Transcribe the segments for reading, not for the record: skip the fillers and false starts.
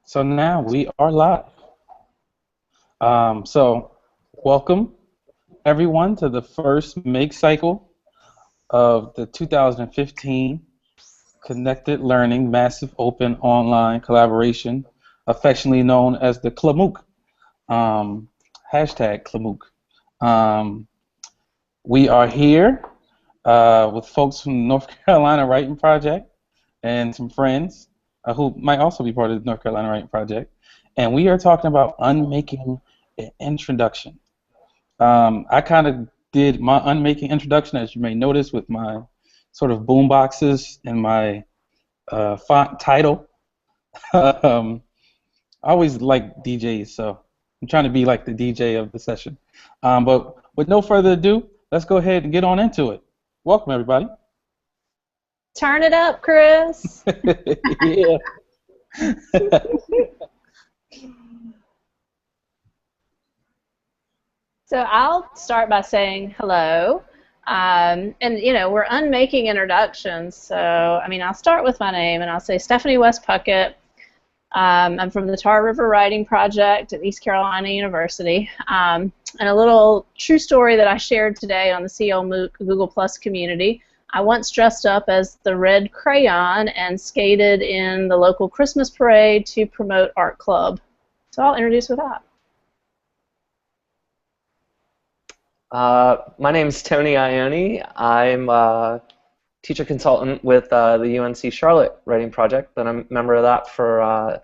So now we are live. So welcome everyone to the first Make cycle of the 2015 Connected Learning Massive Open Online Collaboration, affectionately known as the CLMOOC. Hashtag CLMOOC. We are here with folks from the North Carolina Writing Project and some friends who might also be part of the North Carolina Writing Project. And we are talking about unmaking an introduction. I kind of did my unmaking introduction, as you may notice, with my sort of boom boxes and my font title. I always like DJs, so I'm trying to be like the DJ of the session. But with no further ado, let's go ahead and get on into it. Welcome, everybody. Turn it up, Chris. Yeah. So I'll start by saying hello. And, you know, we're unmaking introductions. So, I mean, I'll start with my name, and I'll say Stephanie West Puckett. I'm from the Tar River Writing Project at East Carolina University. And a little true story that I shared today on the CL MOOC Google Plus community. I once dressed up as the Red Crayon and skated in the local Christmas parade to promote art club. So I'll introduce with that. My name's Tony Ione. I'm a teacher consultant with the UNC Charlotte Writing Project, and I'm a member of that for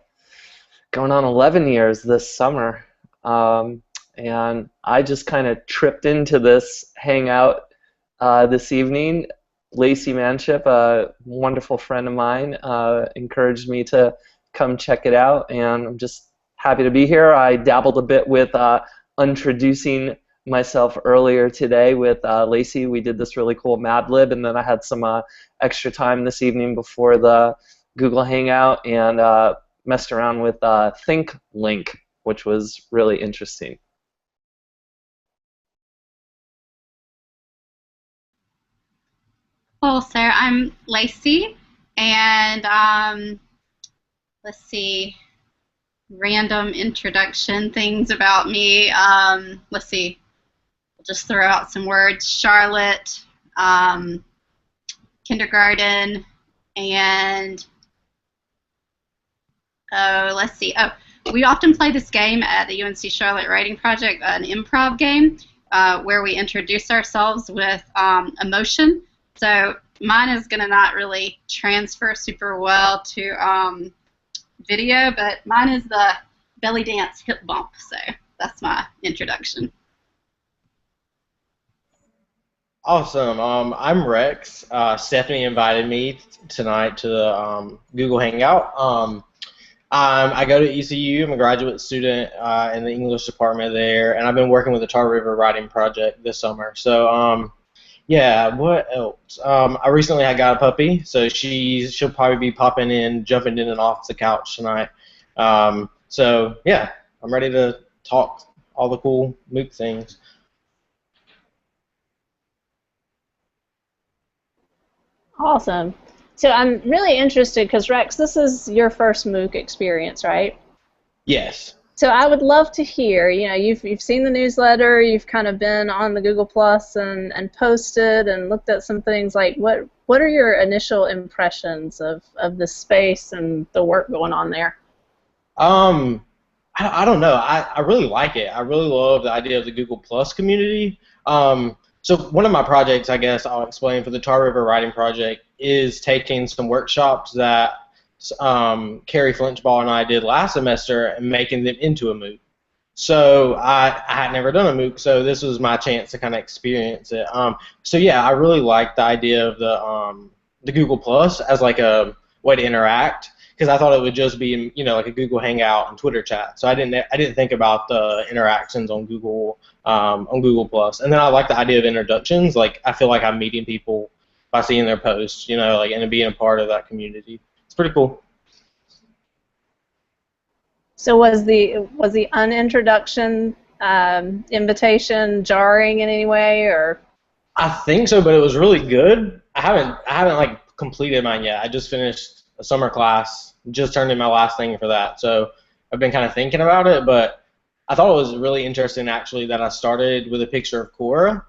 going on 11 years this summer. And I just kind of tripped into this hangout this evening. Lacey Manship, a wonderful friend of mine, encouraged me to come check it out, and I'm just happy to be here. I dabbled a bit with introducing myself earlier today with Lacey. We did this really cool Mad Lib, and then I had some extra time this evening before the Google Hangout and messed around with Think Link, which was really interesting. Cool, so I'm Lacey, and let's see, random introduction things about me. Let's see, we'll just throw out some words. Charlotte, kindergarten, and let's see. Oh, we often play this game at the UNC Charlotte Writing Project, an improv game, where we introduce ourselves with emotion. So mine is going to not really transfer super well to video, but mine is the belly dance hip bump. So that's my introduction. Awesome. I'm Rex. Stephanie invited me tonight to the Google Hangout. I go to ECU. I'm a graduate student in the English department there, and I've been working with the Tar River Writing Project this summer. So yeah, what else? I recently got a puppy, so she'll probably be popping in, jumping in and off the couch tonight. So yeah, I'm ready to talk all the cool MOOC things. Awesome. So I'm really interested because, Rex, this is your first MOOC experience, right? Yes. So I would love to hear, you know, you've seen the newsletter, you've kind of been on the Google Plus and posted and looked at some things. Like, what are your initial impressions of the space and the work going on there? I don't know. I really like it. I really love the idea of the Google Plus community. So one of my projects, I guess I'll explain, for the Tar River Writing Project is taking some workshops that Carrie Flinchball and I did last semester and making them into a MOOC. So I had never done a MOOC, so this was my chance to kind of experience it. So yeah, I really like the idea of the Google Plus as like a way to interact, because I thought it would just be, you know, like a Google Hangout and Twitter chat. So I didn't think about the interactions on Google Plus. And then I like the idea of introductions. Like, I feel like I'm meeting people by seeing their posts, you know, like, and being a part of that community. It's pretty cool. So was the unintroduction invitation jarring in any way, or? I think so, but it was really good. I haven't like completed mine yet. I just finished a summer class. Just turned in my last thing for that, so I've been kind of thinking about it. But I thought it was really interesting actually that I started with a picture of Cora,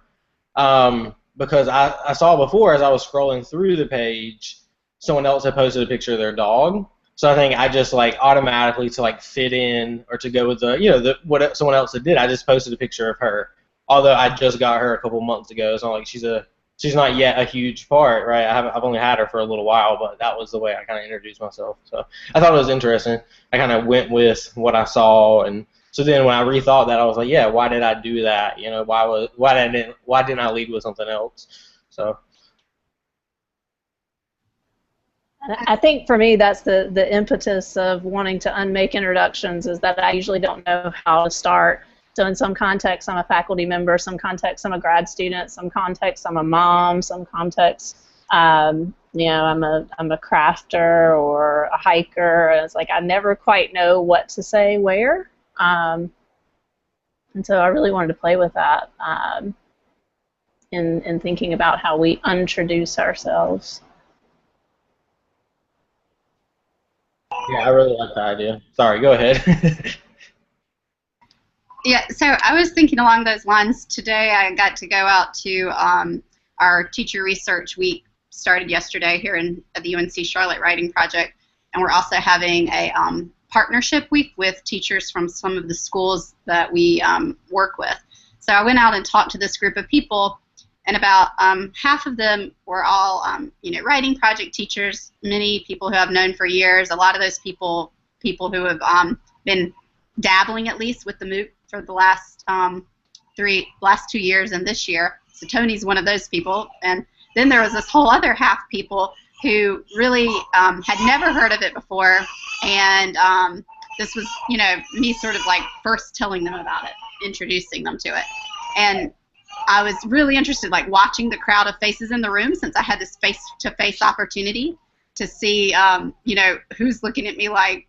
because I saw before as I was scrolling through the page, someone else had posted a picture of their dog. So I think I just like automatically to like fit in or to go with what someone else did. I just posted a picture of her, although I just got her a couple months ago. It's not like she's not yet a huge part, right? I've only had her for a little while, but that was the way I kind of introduced myself. So I thought it was interesting. I kind of went with what I saw, and so then when I rethought that, I was like, yeah, why did I do that? Why didn't I lead with something else? So. I think for me, that's the impetus of wanting to unmake introductions, is that I usually don't know how to start. So in some contexts, I'm a faculty member. Some contexts, I'm a grad student. Some contexts, I'm a mom. Some contexts, I'm a crafter or a hiker. And it's like I never quite know what to say where. And so I really wanted to play with that in thinking about how we introduce ourselves. Yeah, I really like that idea. Sorry, go ahead. Yeah, so I was thinking along those lines. Today I got to go out to our Teacher Research Week, started yesterday here at the UNC Charlotte Writing Project, and we're also having a partnership week with teachers from some of the schools that we work with. So I went out and talked to this group of people, and about half of them were all writing project teachers, many people who I've known for years, a lot of those people who have been dabbling at least with the MOOC for the last 2 years and this year. So Tony's one of those people. And then there was this whole other half people who really had never heard of it before, and this was me sort of like first telling them about it, introducing them to it. And I was really interested, like watching the crowd of faces in the room, since I had this face-to-face opportunity to see, who's looking at me like,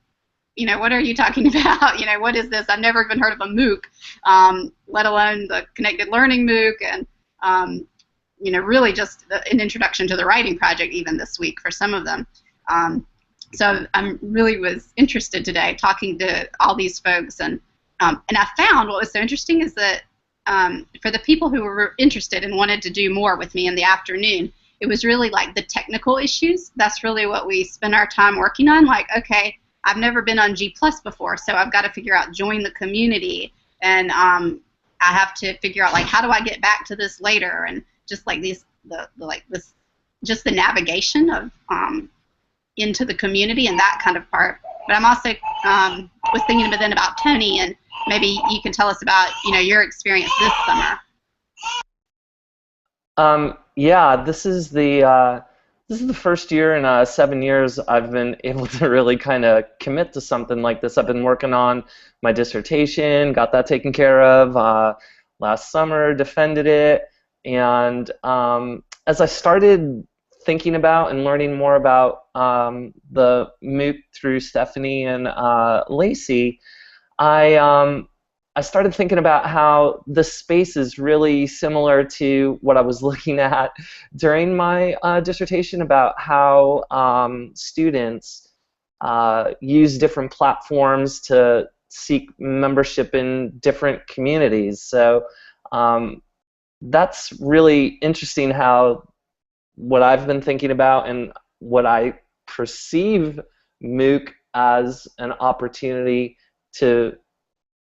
what are you talking about? What is this? I've never even heard of a MOOC, let alone the Connected Learning MOOC, and really just an introduction to the writing project even this week for some of them. So I really was interested today talking to all these folks, and I found what was so interesting is that for the people who were interested and wanted to do more with me in the afternoon, it was really like the technical issues. That's really what we spend our time working on. Like, okay, I've never been on G+ before, so I've got to figure out join the community, and I have to figure out like how do I get back to this later, and just like just the navigation of into the community and that kind of part. But I'm also was thinking then about Tony, and maybe you can tell us about your experience this summer. Yeah, this is the first year in 7 years I've been able to really kind of commit to something like this. I've been working on my dissertation, got that taken care of last summer, defended it, and as I started thinking about and learning more about the MOOC through Stephanie and Lacey, I started thinking about how the space is really similar to what I was looking at during my dissertation about how students use different platforms to seek membership in different communities. So that's really interesting how what I've been thinking about and what I perceive MOOC as an opportunity to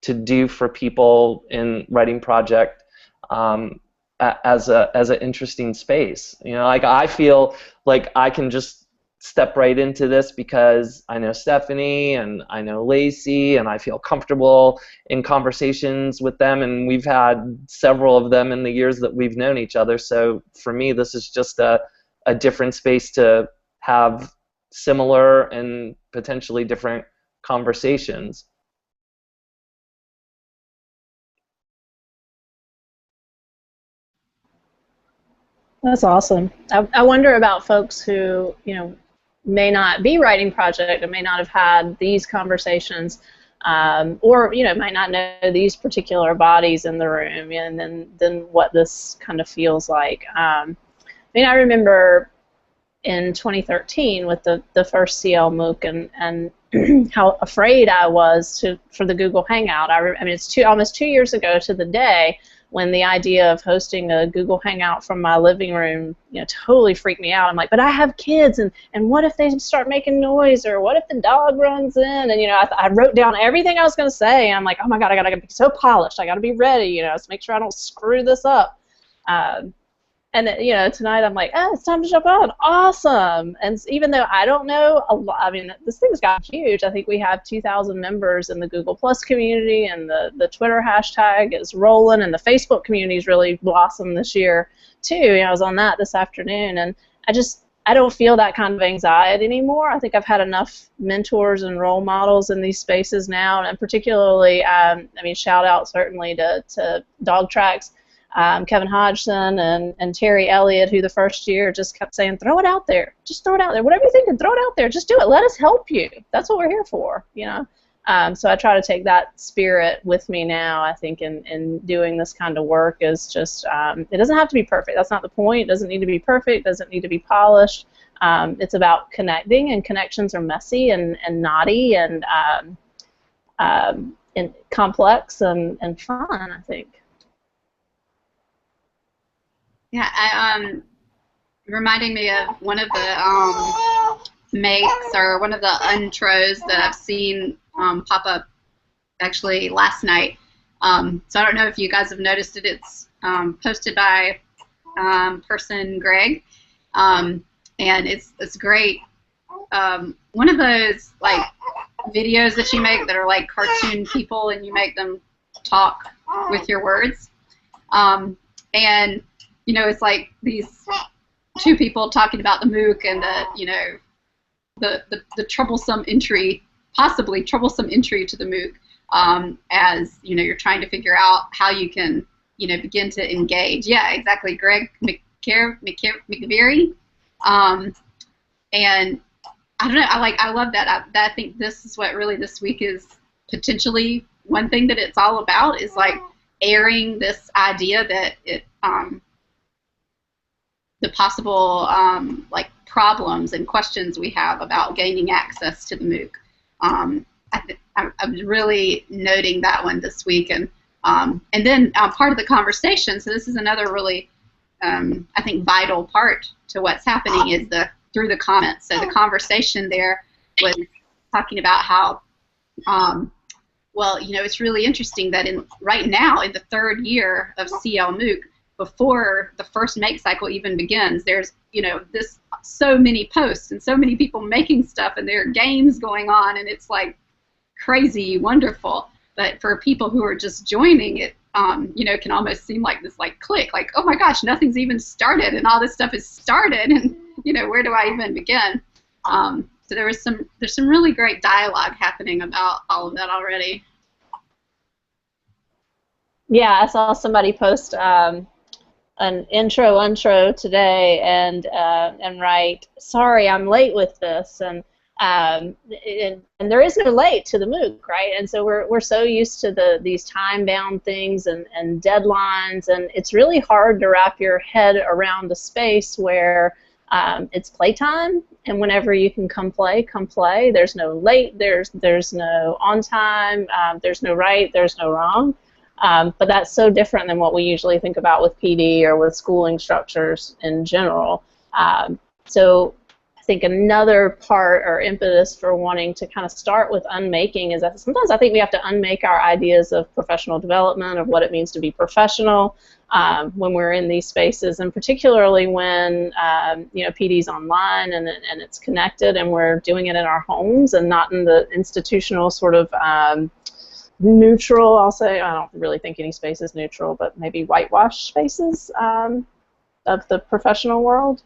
do for people in writing project as an interesting space. Like I feel like I can just step right into this because I know Stephanie and I know Lacey, and I feel comfortable in conversations with them, and we've had several of them in the years that we've known each other. So for me, this is just a different space to have similar and potentially different conversations. That's awesome. I wonder about folks who, may not be writing project and may not have had these conversations, or might not know these particular bodies in the room, and then what this kind of feels like. I remember in 2013 with the first CL MOOC, and how afraid I was for the Google Hangout. I mean, it's almost 2 years ago to the day when the idea of hosting a Google Hangout from my living room, totally freaked me out. I'm like, but I have kids, and what if they start making noise, or what if the dog runs in? And I wrote down everything I was going to say, and I'm like, oh my God, I gotta be so polished. I gotta be ready, to make sure I don't screw this up. And tonight I'm like, it's time to jump on. Awesome. And even though I don't know a lot, I mean, this thing's got huge. I think we have 2,000 members in the Google Plus community, and the Twitter hashtag is rolling, and the Facebook community's really blossomed this year too. I was on that this afternoon, and I don't feel that kind of anxiety anymore. I think I've had enough mentors and role models in these spaces now, and particularly, shout out certainly to Dog Tracks. Kevin Hodgson and Terry Elliott, who the first year just kept saying, throw it out there. Just throw it out there. Whatever you're thinking, throw it out there. Just do it. Let us help you. That's what we're here for, So I try to take that spirit with me now, I think, in doing this kind of work is just, it doesn't have to be perfect. That's not the point. It doesn't need to be perfect. It doesn't need to be polished. It's about connecting, and connections are messy and knotty and complex and fun, I think. Yeah, reminding me of one of the makes, or one of the intros that I've seen pop up actually last night. So I don't know if you guys have noticed it. It's posted by person Greg, and it's great. One of those like videos that you make that are like cartoon people, and you make them talk with your words, and it's like these two people talking about the MOOC and the troublesome entry, possibly troublesome entry to the MOOC, as you're trying to figure out how you can begin to engage. Yeah, exactly. Greg McVeary, and I don't know. I love that. I think this is what really this week is potentially one thing that it's all about, is like airing this idea that the possible like problems and questions we have about gaining access to the MOOC. I'm really noting that one this week, and then part of the conversation. So this is another really, I think, vital part to what's happening is through the comments. So the conversation there was talking about how, it's really interesting that right now in the third year of CL MOOC, before the first make cycle even begins, there's so many posts and so many people making stuff, and there are games going on, and it's like crazy wonderful. But for people who are just joining it, it can almost seem like this like click, like, oh my gosh, nothing's even started, and all this stuff is started, and where do I even begin? So there's some really great dialogue happening about all of that already. Yeah, I saw somebody post an intro today and write, sorry, I'm late with this, and there is no late to the MOOC, right? And so we're so used to these time-bound things and deadlines, and it's really hard to wrap your head around a space where it's playtime, and whenever you can come play. There's no late, there's no on time, there's no right, there's no wrong. But that's so different than what we usually think about with PD or with schooling structures in general. So I think another part or impetus for wanting to kind of start with unmaking is that sometimes I think we have to unmake our ideas of professional development, of what it means to be professional when we're in these spaces, and particularly when PD's online and it's connected, and we're doing it in our homes and not in the institutional sort of neutral, I'll say. I don't really think any space is neutral, but maybe whitewashed spaces of the professional world.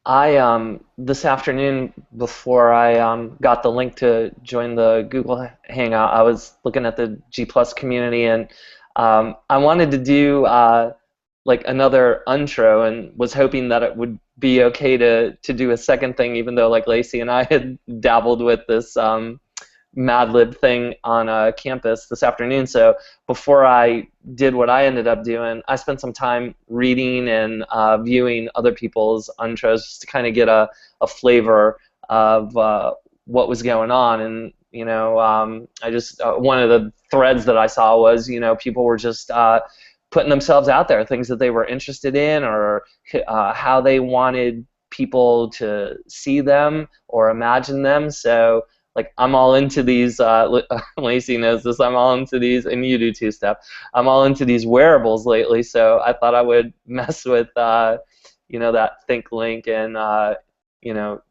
I this afternoon, before I got the link to join the Google Hangout, I was looking at the G Plus community, and I wanted to do like another intro, and was hoping that it would be okay to do a second thing, even though like Lacey and I had dabbled with this Mad Lib thing on campus this afternoon. So before I did what I ended up doing, I spent some time reading and viewing other people's intros just to kind of get a flavor of what was going on. And I just one of the threads that I saw was people were just putting themselves out there, things that they were interested in or how they wanted people to see them or imagine them. So like I'm all into these, Lacey knows this, I'm all into these, and you do too, Steph. I'm all into these wearables lately, so I thought I would mess with, that Think Link and,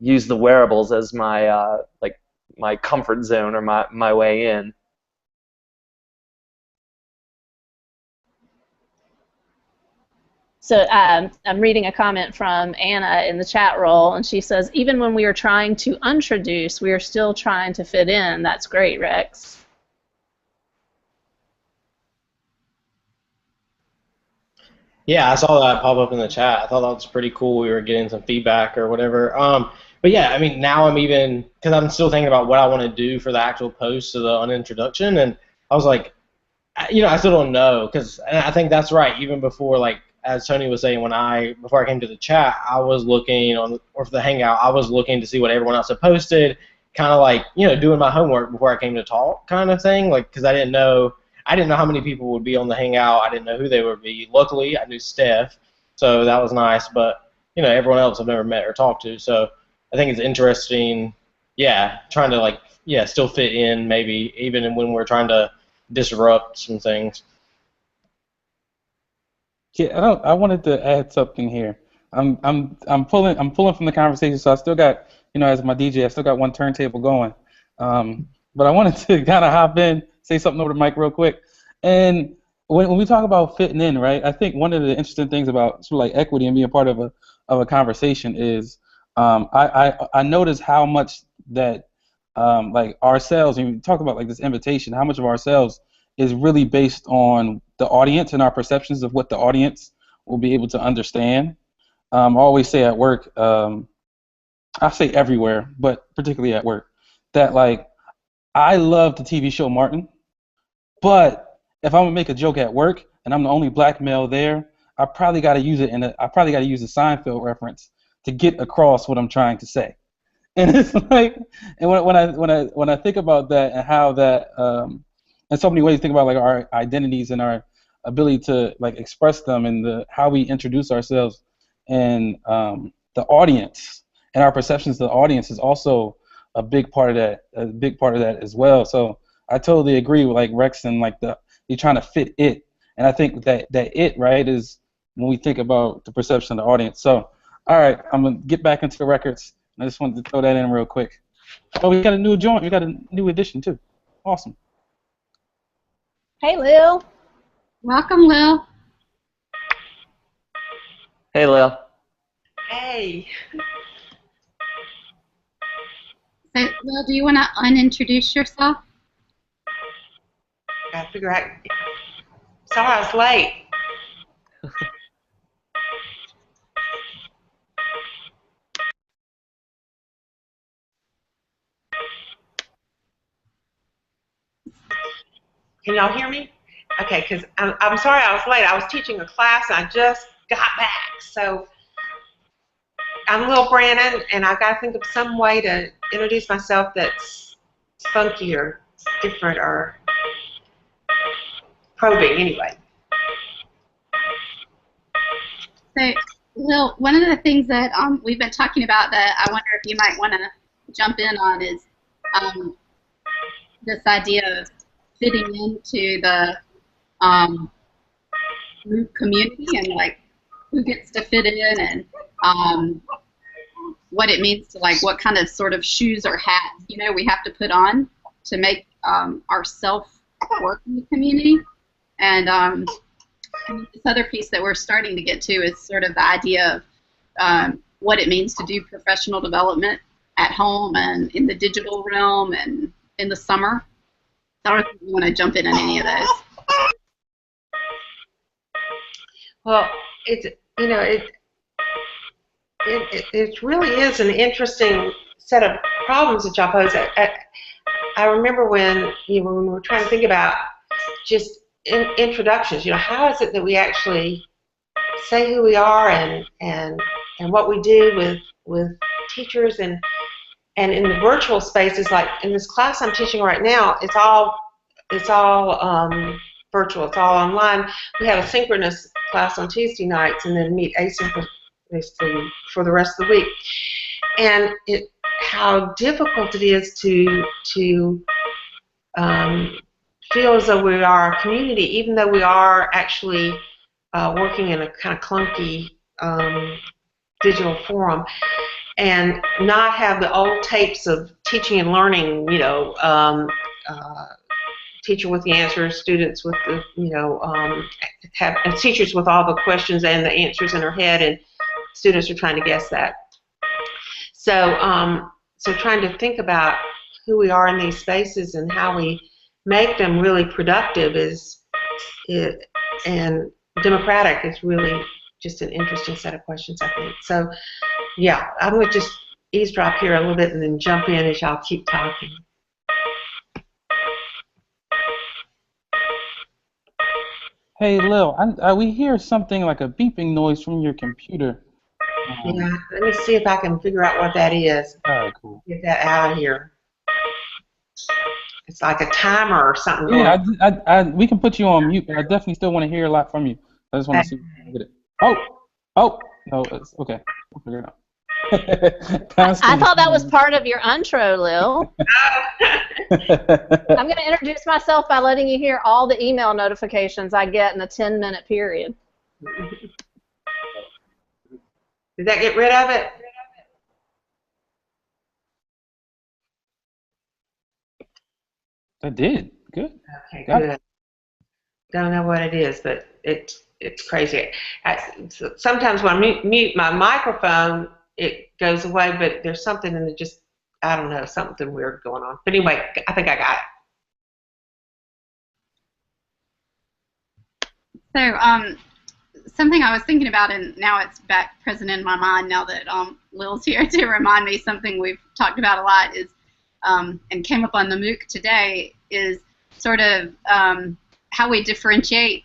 use the wearables as my, my comfort zone or my way in. So I'm reading a comment from Anna in the chat roll, and she says, even when we are trying to introduce, we are still trying to fit in. That's great, Rex. Yeah, I saw that pop up in the chat. I thought that was pretty cool. We were getting some feedback or whatever. But yeah, I mean, now I'm even, because I'm still thinking about what I want to do for the actual post to the unintroduction, and I was like, I still don't know, because I think that's right. Even before, like, as Tony was saying, before I came to the chat, I was looking or for the Hangout, I was looking to see what everyone else had posted, kind of like, doing my homework before I came to talk kind of thing, like, because I didn't know how many people would be on the Hangout. I didn't know who they would be. Luckily, I knew Steph, so that was nice, but, everyone else I've never met or talked to, so I think it's interesting, trying to, like, still fit in maybe, even when we're trying to disrupt some things. Yeah, I wanted to add something here. I'm pulling from the conversation, so I still got, as my DJ, I still got one turntable going. But I wanted to kind of hop in, say something over the mic real quick. And when we talk about fitting in, right? I think one of the interesting things about sort of like equity and being part of a conversation is I notice how much that like ourselves, and we talk about like this invitation, how much of ourselves is really based on the audience and our perceptions of what the audience will be able to understand. I always say at work, I say everywhere, but particularly at work, that like I love the TV show Martin, but if I'm gonna make a joke at work and I'm the only black male there, I probably got to use it I probably got to use a Seinfeld reference to get across what I'm trying to say. And it's like, and when I think about that and how that, in so many ways, think about like our identities and our ability to like express them and how we introduce ourselves and the audience and our perceptions of the audience is also a big part of that as well. So I totally agree with like Rex and like you're trying to fit it, and I think that it right is when we think about the perception of the audience. So all right, I'm gonna get back into the records. I just wanted to throw that in real quick. Oh, we got a new joint. We got a new edition too. Awesome. Hey, Lil. Welcome, Lil. Hey, Lil. Hey. So, Lil, do you want to unintroduce yourself? Gotta figure out. Sorry I was late. Can y'all hear me? Okay, because I'm sorry I was late. I was teaching a class and I just got back. So I'm Lil Brannon, and I've got to think of some way to introduce myself that's funky or different or probing anyway. So, Lil, one of the things that we've been talking about that I wonder if you might want to jump in on is this idea of fitting into the group community and like who gets to fit in and what it means to like what kind of sort of shoes or hats we have to put on to make ourself work in the community. And this other piece that we're starting to get to is sort of the idea of what it means to do professional development at home and in the digital realm and in the summer. I don't know if you want to jump in on any of those. Well, it really is an interesting set of problems that y'all pose. I remember when when we were trying to think about just introductions. How is it that we actually say who we are and what we do with teachers and in the virtual spaces, like in this class I'm teaching right now, it's all virtual. It's all online. We have a synchronous class on Tuesday nights and then meet asynchronously for the rest of the week. And how difficult it is to feel as though we are a community, even though we are actually working in a kind of clunky digital forum, and not have the old tapes of teaching and learning, teacher with the answers, students with the, and teachers with all the questions and the answers in their head, and students are trying to guess that. So, so trying to think about who we are in these spaces and how we make them really productive and democratic is really just an interesting set of questions, I think. So, yeah, I'm going to just eavesdrop here a little bit and then jump in as y'all keep talking. Hey, Lil, we hear something like a beeping noise from your computer. Yeah, let me see if I can figure out what that is. All right, cool. Get that out of here. It's like a timer or something going on. Yeah, we can put you on mute, but I definitely still want to hear a lot from you. I just want to see. Oh, no, it's okay. We'll figure it out. I thought that was part of your intro, Lil. I'm going to introduce myself by letting you hear all the email notifications I get in a 10-minute period. Did that get rid of it? That did. Good. Okay, good. Don't know what it is, but it's crazy. Sometimes when I mute my microphone, it goes away, but there's something in it, just, I don't know, something weird going on. But anyway, I think I got it. So, something I was thinking about, and now it's back present in my mind now that Lil's here to remind me, something we've talked about a lot is, and came up on the MOOC today, is sort of how we differentiate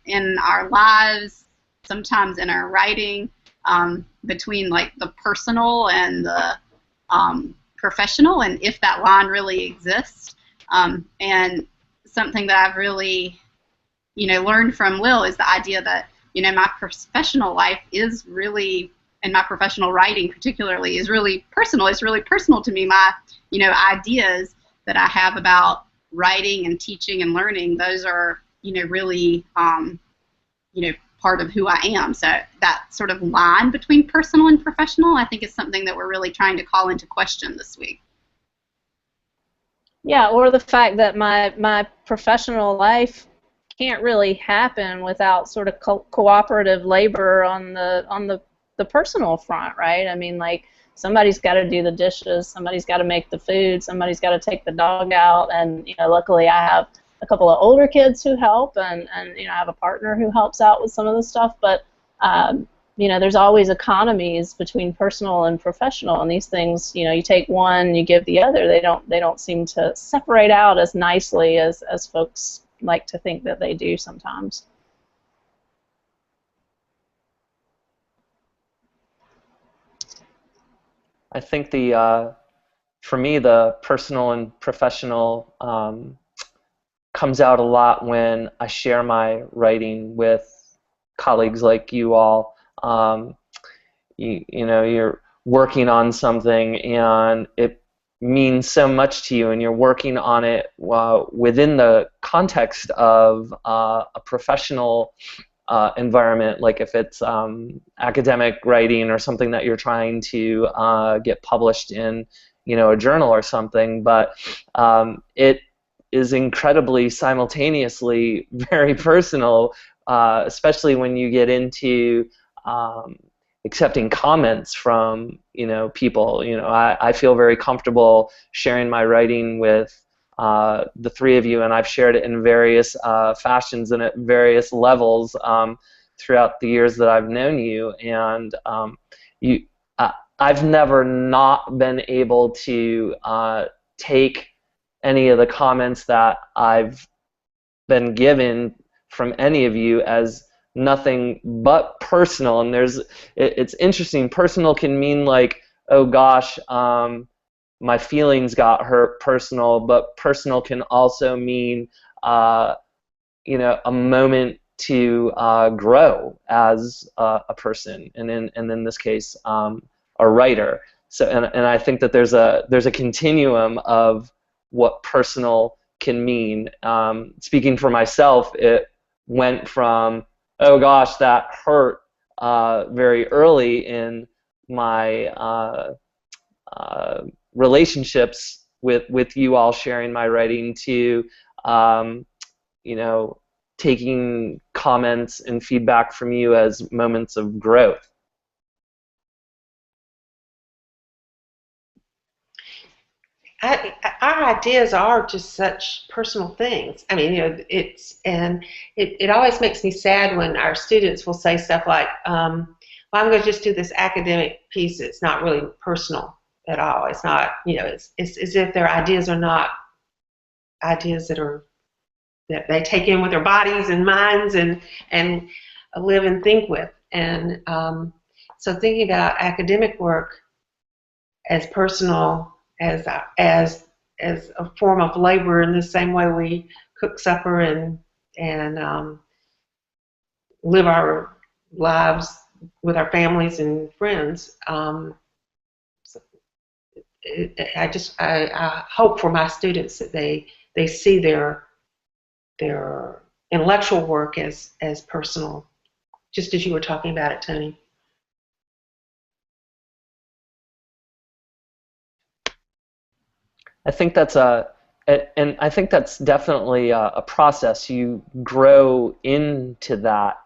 in our lives, sometimes in our writing, between like the personal and the professional, and if that line really exists. And something that I've really, learned from Lil is the idea that, my professional life is really, and my professional writing particularly, is really personal. It's really personal to me. My, ideas that I have about writing and teaching and learning, those are, really, part of who I am. So that sort of line between personal and professional, I think, is something that we're really trying to call into question this week. Yeah, or the fact that my professional life can't really happen without sort of cooperative labor on the personal front, right? I mean, like, somebody's got to do the dishes, somebody's got to make the food, somebody's got to take the dog out, and luckily I have a couple of older kids who help, and I have a partner who helps out with some of the stuff, but there's always economies between personal and professional, and these things, you take one, you give the other. They don't seem to separate out as nicely as folks like to think that they do sometimes. I think for me, the personal and professional comes out a lot when I share my writing with colleagues like you all. You're working on something and it means so much to you, and you're working on it within the context of a professional environment, like if it's academic writing or something that you're trying to get published in, a journal or something. But it is incredibly simultaneously very personal, especially when you get into accepting comments from people. I feel very comfortable sharing my writing with the three of you, and I've shared it in various fashions and at various levels throughout the years that I've known you. And I've never not been able to take any of the comments that I've been given from any of you as nothing but personal. And it's interesting. Personal can mean like, oh gosh, my feelings got hurt, personal, but personal can also mean a moment to grow as a person, and in this case, a writer. So, and I think that there's a continuum of what personal can mean. Speaking for myself, it went from, oh gosh, that hurt, very early in my relationships with you all sharing my writing, to you know, taking comments and feedback from you as moments of growth. Our ideas are just such personal things. I mean, it always makes me sad when our students will say stuff like, well, I'm going to just do this academic piece. It's not really personal at all. It's not, it's as if their ideas are not ideas that they take in with their bodies and minds and live and think with. And so thinking about academic work as personal, as a form of labor, in the same way we cook supper and live our lives with our families and friends. I hope for my students that they see their intellectual work as personal, just as you were talking about it, Tony. I think that's and I think that's definitely a process. You grow into that.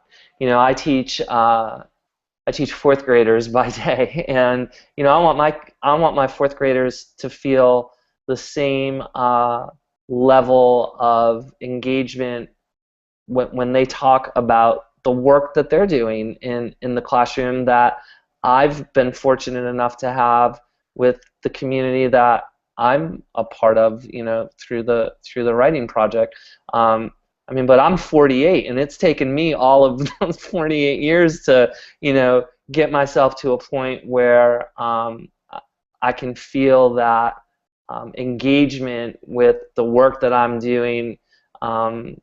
I teach fourth graders by day, and I want my fourth graders to feel the same level of engagement when they talk about the work that they're doing in the classroom that I've been fortunate enough to have with the community that I'm a part of, through the writing project. But I'm 48, and it's taken me all of those 48 years to, get myself to a point where I can feel that engagement with the work that I'm doing,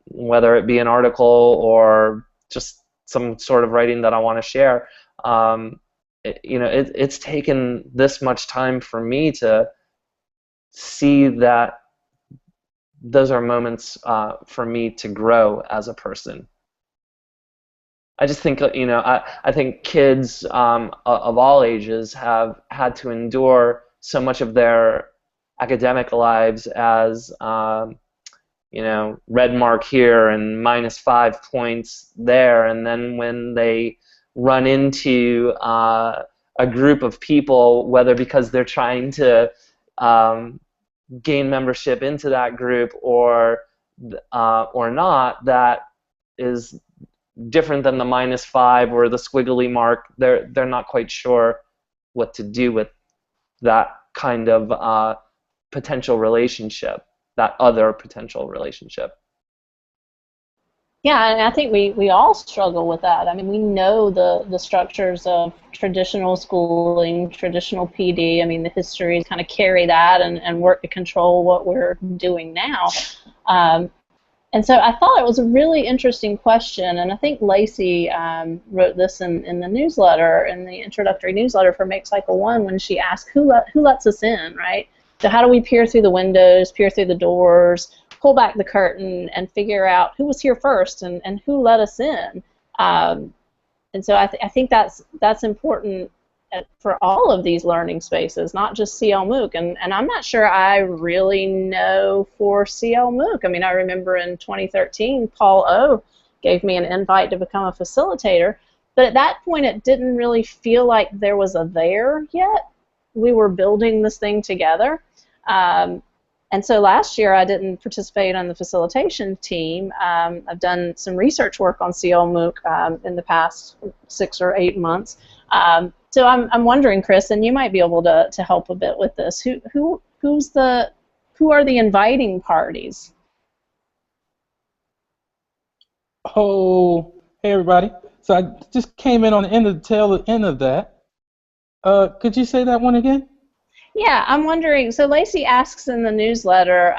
whether it be an article or just some sort of writing that I want to share. It's taken this much time for me to see that those are moments for me to grow as a person. I just think, I think kids of all ages have had to endure so much of their academic lives as, red mark here and -5 points there, and then when they run into a group of people, whether because they're trying to gain membership into that group or not, that is different than the -5 or the squiggly mark. They're not quite sure what to do with that kind of potential relationship, that other potential relationship. Yeah, and I think we all struggle with that. I mean, we know the structures of traditional schooling, traditional PD. I mean, the histories kind of carry that and work to control what we're doing now. And so I thought it was a really interesting question, and I think Lacey wrote this in the newsletter, in the introductory newsletter for Make Cycle 1, when she asked who lets us in, right? So how do we peer through the windows, peer through the doors, pull back the curtain, and figure out who was here first and who let us in? And so I think that's important for all of these learning spaces, not just CL MOOC. And I'm not sure I really know for CL MOOC. I mean, I remember in 2013, Paul O. gave me an invite to become a facilitator, but at that point it didn't really feel like there was a there yet. We were building this thing together. And so last year I didn't participate on the facilitation team. I've done some research work on CL MOOC in the past 6 or 8 months. So I'm wondering, Chris, and you might be able to help a bit with this. Who's the who are the inviting parties? Oh, hey everybody. So I just came in on the end of the tail end of that. Could you say that one again? Yeah, I'm wondering, so Lacey asks in the newsletter,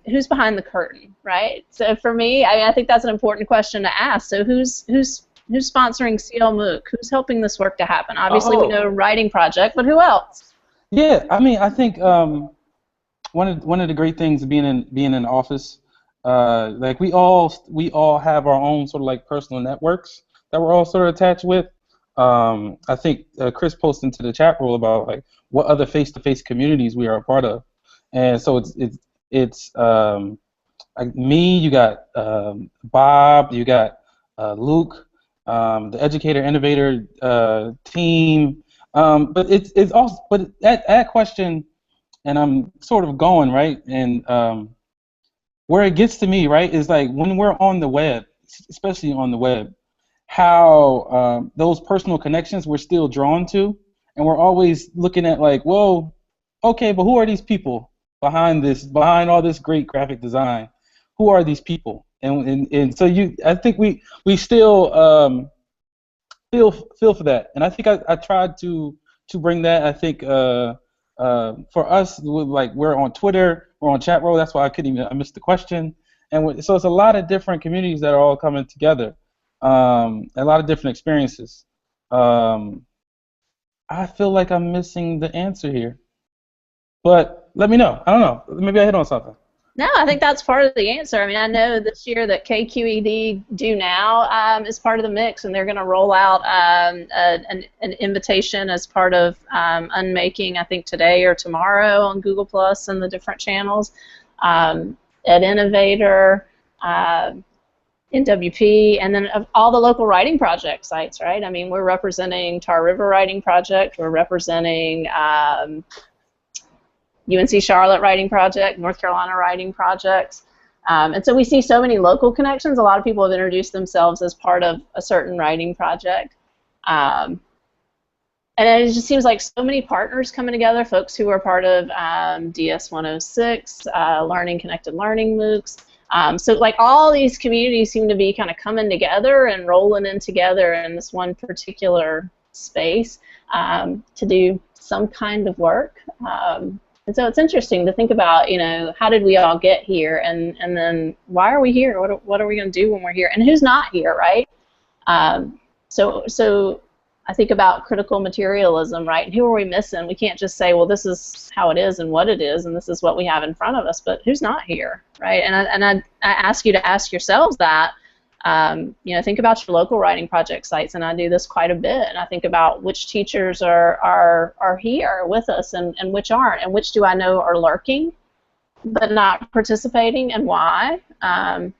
who's behind the curtain, right? So for me, I think that's an important question to ask. So who's sponsoring CL MOOC? Who's helping this work to happen? Obviously, we know Writing Project, but who else? Yeah, I think one of the great things of being in office, like we all have our own sort of like personal networks that we're all sort of attached with. I think Chris posted into the chat room about like what other face-to-face communities we are a part of, and so it's like me. You got Bob. You got Luke, the educator innovator team. But it's also but that question, and I'm sort of going right, and where it gets to me, right, is like when we're on the web, especially on the web, how those personal connections we're still drawn to, and we're always looking at like, whoa, okay, but who are these people behind all this great graphic design? Who are these people? And so I think we still feel for that, and I think I tried to bring that. I think for us, like we're on Twitter, we're on chat roll. That's why I missed the question, and so it's a lot of different communities that are all coming together, a lot of different experiences. I feel like I'm missing the answer here, but let me know. I don't know. Maybe I hit on something. No, I think that's part of the answer. I mean, I know this year that KQED Do Now is part of the mix, and they're going to roll out an invitation as part of Unmaking, I think today or tomorrow on Google Plus and the different channels. Ed Innovator, NWP, and then all the local writing project sites, right? I mean, we're representing Tar River Writing Project, we're representing UNC Charlotte Writing Project, North Carolina Writing Projects. And so we see so many local connections. A lot of people have introduced themselves as part of a certain writing project. And it just seems like so many partners coming together, folks who are part of DS 106, Learning Connected Learning MOOCs. So like all these communities seem to be kind of coming together and rolling in together in this one particular space to do some kind of work. And so it's interesting to think about, you know, how did we all get here, and then why are we here? What are we going to do when we're here? And who's not here, right? So I think about critical materialism, right? And who are we missing? We can't just say, well, this is how it is and what it is, and this is what we have in front of us, but who's not here, right? And I ask you to ask yourselves that. You know, think about your local writing project sites, and I do this quite a bit. And I think about which teachers are here with us and which aren't, and which do I know are lurking but not participating, and why. I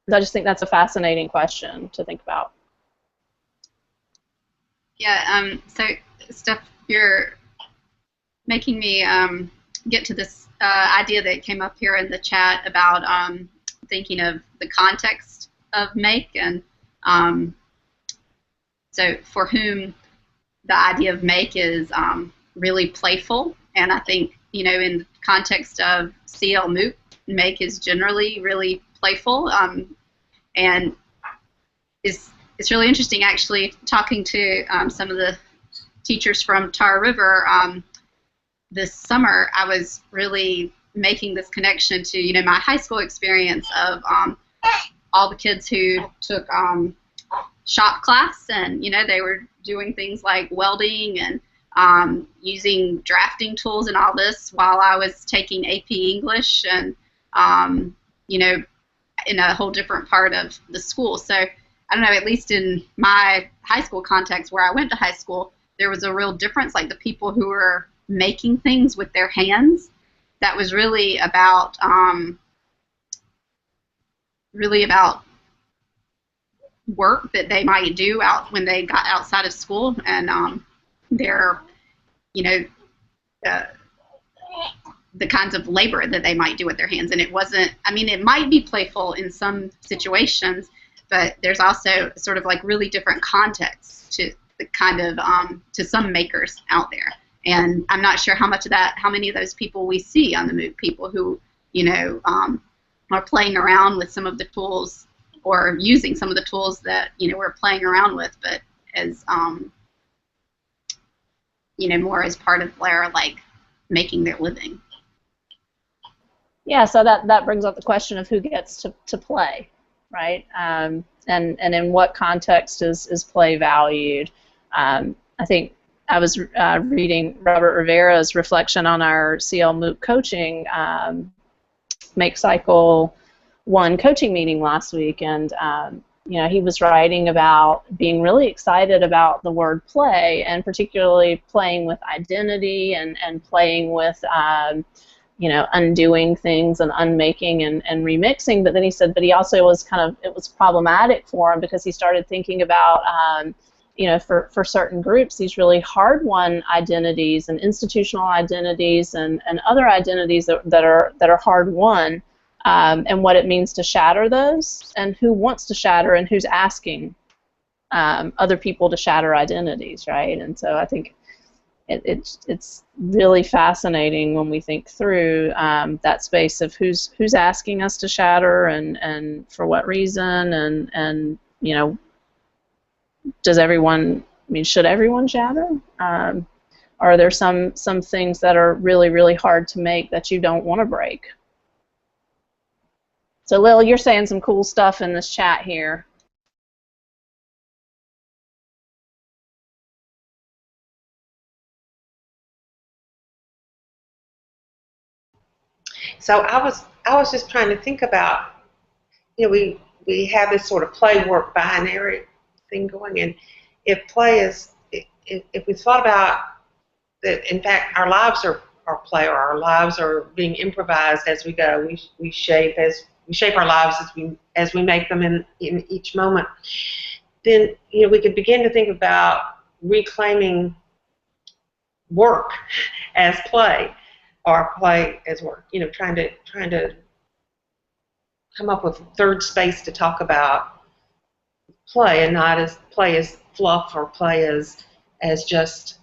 just think that's a fascinating question to think about. Yeah, so Steph, you're making me get to this idea that came up here in the chat about thinking of the context of make, and so for whom the idea of make is really playful, and I think, you know, in the context of CL MOOC, make is generally really playful, and it's really interesting actually talking to some of the teachers from Tar River this summer. I was really making this connection to, you know, my high school experience of all the kids who took shop class, and, you know, they were doing things like welding and using drafting tools and all this while I was taking AP English and, you know, in a whole different part of the school. So I don't know, at least in my high school context where I went to high school, there was a real difference, like the people who were making things with their hands. That was really about work that they might do out when they got outside of school, and their, you know, the kinds of labor that they might do with their hands. And it wasn't, I mean, it might be playful in some situations, but there's also sort of like really different contexts to the kind of to some makers out there. And I'm not sure how many of those people we see on the move, people who, are playing around with some of the tools or using some of the tools that, we're playing around with, but as, more as part of their, like, making their living. Yeah, so that brings up the question of who gets to play, right? And in what context is play valued? I think I was reading Robert Rivera's reflection on our CL MOOC coaching Make Cycle 1 coaching meeting last week, and he was writing about being really excited about the word play, and particularly playing with identity and playing with undoing things and unmaking and remixing. But then he said, but he also was it was problematic for him because he started thinking about, for certain groups, these really hard-won identities and institutional identities and other identities that are hard-won, and what it means to shatter those, and who wants to shatter and who's asking other people to shatter identities, right? And so I think it's really fascinating when we think through that space of who's asking us to shatter and for what reason, and does everyone, should everyone shatter? Are there some things that are really, really hard to make that you don't want to break? So Lil, you're saying some cool stuff in this chat here. So I was just trying to think about, we have this sort of play work binary thing going, and if play is, if we thought about that, in fact, our lives are play, or our lives are being improvised as we go. We shape our lives as we make them in each moment. Then we could begin to think about reclaiming work as play, or play as work. Trying to come up with a third space to talk about play, and not as play as fluff, or play as just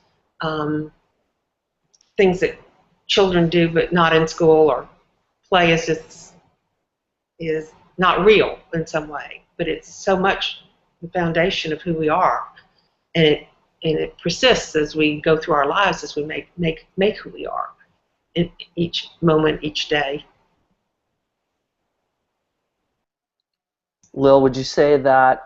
things that children do but not in school, or play is not real in some way, but it's so much the foundation of who we are, and it persists as we go through our lives, as we make who we are in each moment, each day. Lil, would you say that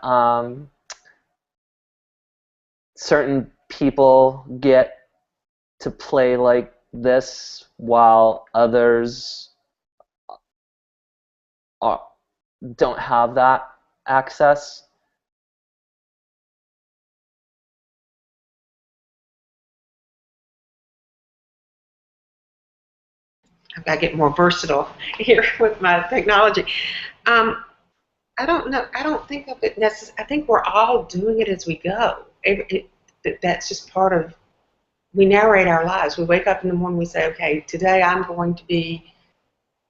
certain people get to play like this while others don't have that access? I've got to get more versatile here with my technology. I don't know. I don't think of it necessarily. I think we're all doing it as we go. That's just part of. We narrate our lives. We wake up in the morning. We say, "Okay, today I'm going to be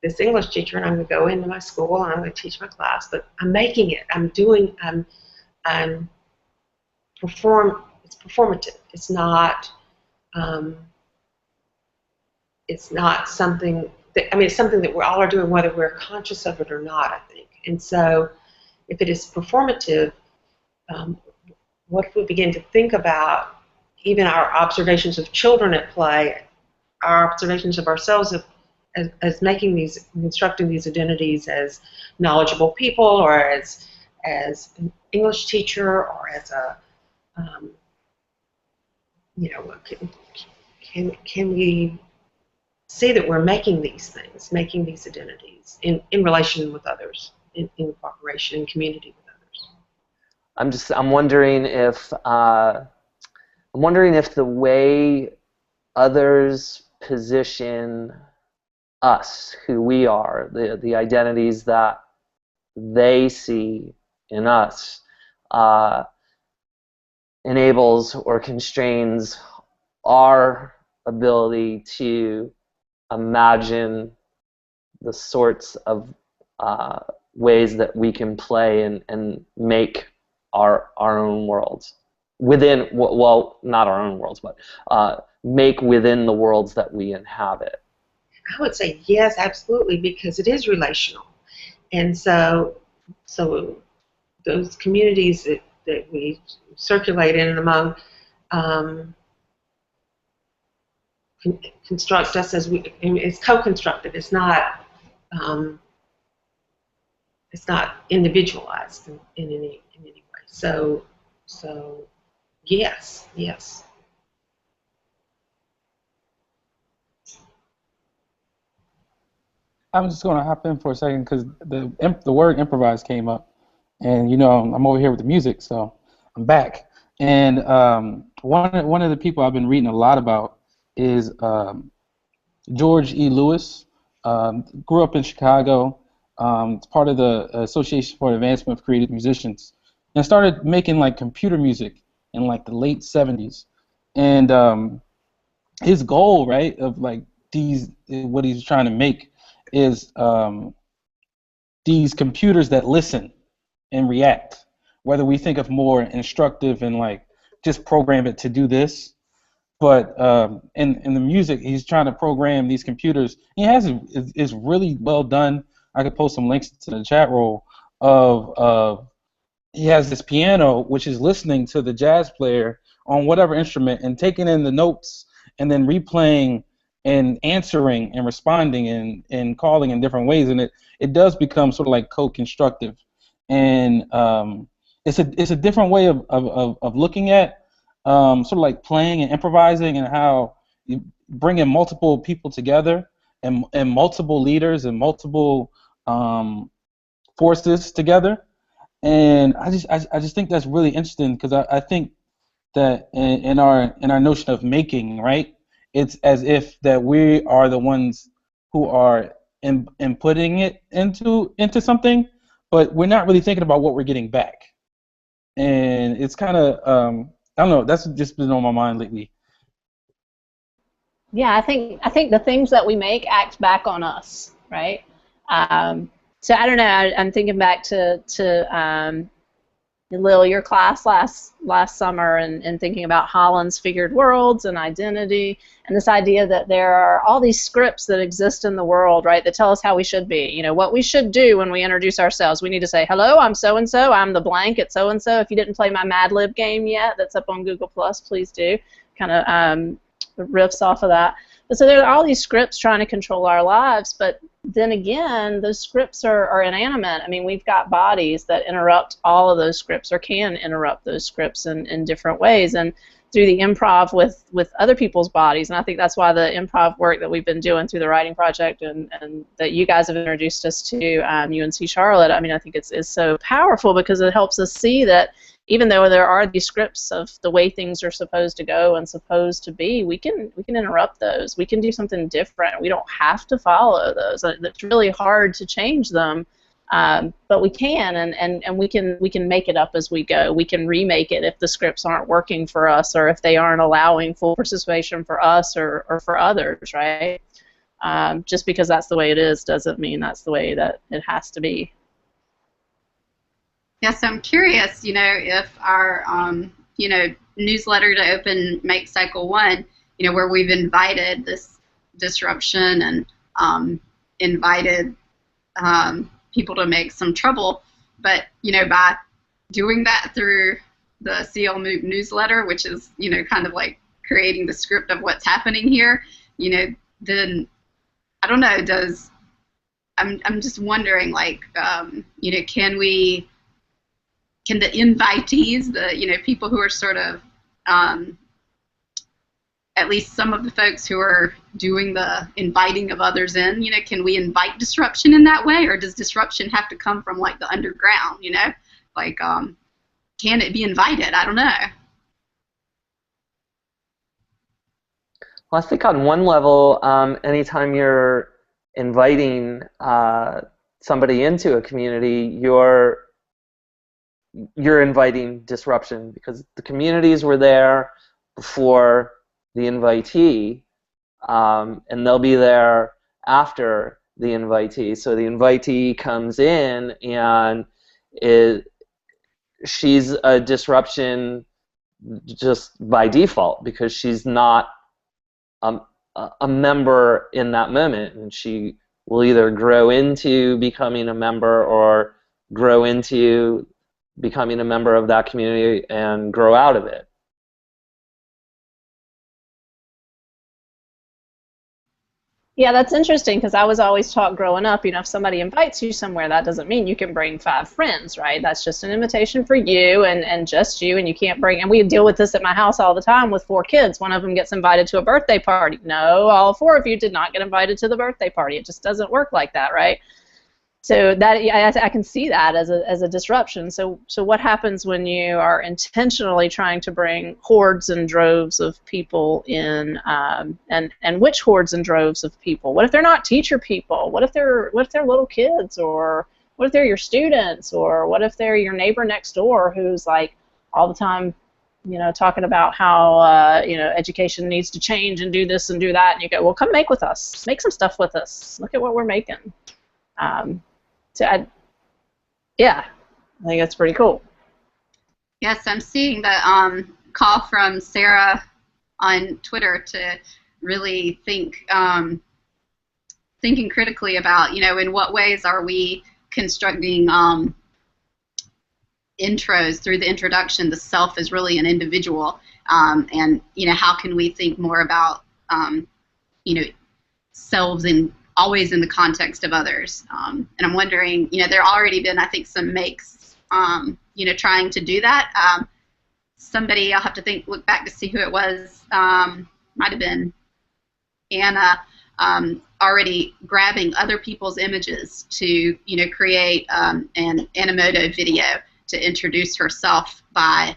this English teacher, and I'm going to go into my school and I'm going to teach my class." But I'm making it. I'm doing. I'm perform. It's performative. It's not. It's not something that. It's something that we all are doing, whether we're conscious of it or not, I think. And so, if it is performative, what if we begin to think about even our observations of children at play, our observations of ourselves as making these, constructing these identities as knowledgeable people, or as an English teacher, or as a, can we see that we're making these things, making these identities in relation with others, in cooperation, in community with others? I'm wondering if the way others position us, who we are, the identities that they see in us, enables or constrains our ability to imagine the sorts of ways that we can play and make our own worlds within, well, not our own worlds, but make within the worlds that we inhabit? I would say yes, absolutely, because it is relational. And so those communities that we circulate in and among construct us as we. I mean, it's co-constructed. Um, it's not individualized in any way. So yes, yes. I'm just going to hop in for a second because the word improvise came up, and I'm over here with the music, so I'm back. And one of the people I've been reading a lot about is George E. Lewis. Grew up in Chicago. It's part of the Association for the Advancement of Creative Musicians, and started making like computer music in like the late '70s. And his goal, right, of like what he's trying to make is these computers that listen and react, whether we think of more instructive and like just program it to do this. But in the music, he's trying to program these computers. He has it's really well done. I could post some links to the chat roll of he has this piano which is listening to the jazz player on whatever instrument and taking in the notes and then replaying and answering and responding and calling in different ways, and it does become sort of like co-constructive, and it's a different way of looking at sort of like playing and improvising, and how you bring in multiple people together and multiple leaders and multiple forces together. And I just think that's really interesting because I think that in our notion of making, right, it's as if that we are the ones who are inputting it into something, but we're not really thinking about what we're getting back. And it's kind of I don't know. That's just been on my mind lately. Yeah, I think the things that we make act back on us, right? So I don't know. I'm thinking back to Lil, your class last summer, and thinking about Holland's figured worlds and identity, and this idea that there are all these scripts that exist in the world, right, that tell us how we should be. What we should do when we introduce ourselves. We need to say, hello, I'm so-and-so, I'm the blank at so-and-so. If you didn't play my Mad Lib game yet, that's up on Google+, please do. Kind of riffs off of that. But so there are all these scripts trying to control our lives, but then again, those scripts are inanimate. I mean, we've got bodies that interrupt all of those scripts, or can interrupt those scripts in different ways, and through the improv with other people's bodies. And I think that's why the improv work that we've been doing through the writing project and that you guys have introduced us to, UNC Charlotte, I mean, I think it's so powerful because it helps us see that even though there are these scripts of the way things are supposed to go and supposed to be, we can interrupt those. We can do something different. We don't have to follow those. It's really hard to change them, but we can, and we can make it up as we go. We can remake it if the scripts aren't working for us, or if they aren't allowing full participation for us or for others, right? Just because that's the way it is doesn't mean that's the way that it has to be. Yes, I'm curious, if our, newsletter to open Make Cycle 1, where we've invited this disruption and invited people to make some trouble, but, by doing that through the CL Move newsletter, which is, kind of like creating the script of what's happening here, then, I don't know, I'm just wondering, like, can the invitees, the people who are sort of, at least some of the folks who are doing the inviting of others in, can we invite disruption in that way, or does disruption have to come from like the underground? Like, can it be invited? I don't know. Well, I think on one level, anytime you're inviting somebody into a community, you're inviting disruption, because the communities were there before the invitee, and they'll be there after the invitee. So the invitee comes in, and she's a disruption just by default, because she's not a member in that moment, and she will either grow into becoming a member or grow into becoming a member of that community and grow out of it. Yeah, that's interesting because I was always taught growing up, if somebody invites you somewhere, that doesn't mean you can bring 5 friends, right? That's just an invitation for you and just you, and you can't bring, and we deal with this at my house all the time with 4 kids. One of them gets invited to a birthday party. No, all 4 of you did not get invited to the birthday party. It just doesn't work like that, right? So that, yeah, I can see that as a disruption. So what happens when you are intentionally trying to bring hordes and droves of people in, and which hordes and droves of people? What if they're not teacher people? What if they're little kids, or what if they're your students, or what if they're your neighbor next door who's like all the time, talking about how education needs to change and do this and do that, and you go, well, come make with us, make some stuff with us. Look at what we're making. Yeah, I think that's pretty cool. Yes, I'm seeing the call from Sarah on Twitter to really thinking critically about, in what ways are we constructing intros through the introduction. The self is really an individual, and how can we think more about selves always in the context of others. And I'm wondering, there already been, I think, some makes, trying to do that. Somebody, I'll have to look back to see who it was, might have been Anna, already grabbing other people's images to, create an Animoto video to introduce herself by